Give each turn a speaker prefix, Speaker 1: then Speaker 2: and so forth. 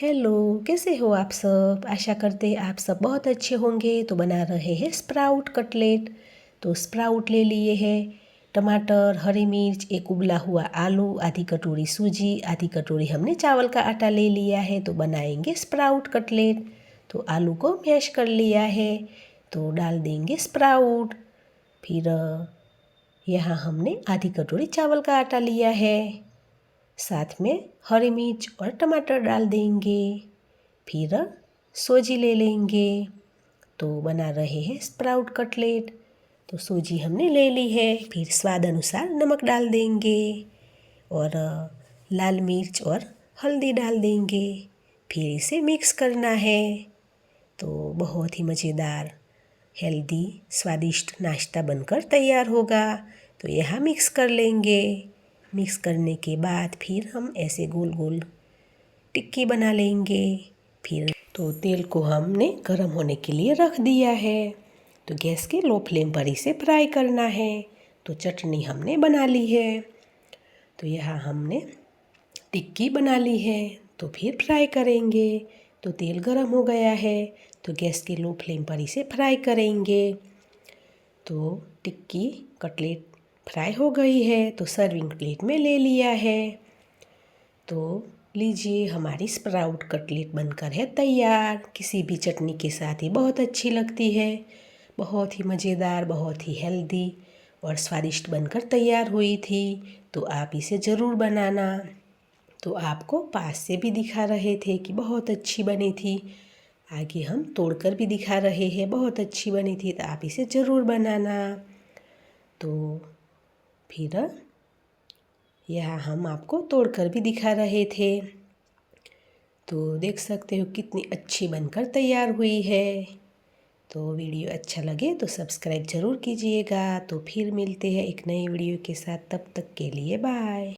Speaker 1: Hello, कैसे हो आप सब? आशा करते हैं आप सब बहुत अच्छे होंगे। तो बना रहे हैं स्प्राउट कटलेट। तो स्प्राउट ले लिए हैं, टमाटर, हरी मिर्च, एक उबला हुआ आलू, आधी कटोरी सूजी, आधी कटोरी हमने चावल का आटा ले लिया है। तो बनाएंगे स्प्राउट कटलेट। तो आलू को मैश कर लिया है, तो डाल देंगे स्प्राउट। फिर यहाँ हमने आधी कटोरी चावल का आटा लिया है, साथ में हरी मिर्च और टमाटर डाल देंगे। फिर सूजी ले लेंगे। तो बना रहे हैं स्प्राउट कटलेट। तो सूजी हमने ले ली है। फिर स्वाद अनुसार नमक डाल देंगे और लाल मिर्च और हल्दी डाल देंगे। फिर इसे मिक्स करना है। तो बहुत ही मज़ेदार, हेल्दी, स्वादिष्ट नाश्ता बनकर तैयार होगा। तो यहाँ मिक्स कर लेंगे। मिक्स करने के बाद फिर हम ऐसे गोल गोल टिक्की बना लेंगे। फिर तो तेल को हमने गर्म होने के लिए रख दिया है। तो गैस के लो फ्लेम पर इसे फ्राई करना है। तो चटनी हमने बना ली है। तो यहाँ हमने टिक्की बना ली है। तो फिर फ्राई करेंगे। तो तेल गर्म हो गया है, तो गैस के लो फ्लेम पर इसे फ्राई करेंगे। तो टिक्की कटलेट फ्राई हो गई है। तो सर्विंग प्लेट में ले लिया है। तो लीजिए, हमारी स्प्राउट कटलेट बनकर है तैयार। किसी भी चटनी के साथ ही बहुत अच्छी लगती है। बहुत ही मज़ेदार, बहुत ही हेल्दी और स्वादिष्ट बनकर तैयार हुई थी। तो आप इसे ज़रूर बनाना। तो आपको पास से भी दिखा रहे थे कि बहुत अच्छी बनी थी। आगे हम तोड़कर भी दिखा रहे हैं, बहुत अच्छी बनी थी। तो आप इसे ज़रूर बनाना। तो फिर यहाँ हम आपको तोड़कर भी दिखा रहे थे। तो देख सकते हो कितनी अच्छी बनकर तैयार हुई है। तो वीडियो अच्छा लगे तो सब्सक्राइब ज़रूर कीजिएगा। तो फिर मिलते हैं एक नई वीडियो के साथ। तब तक के लिए बाय।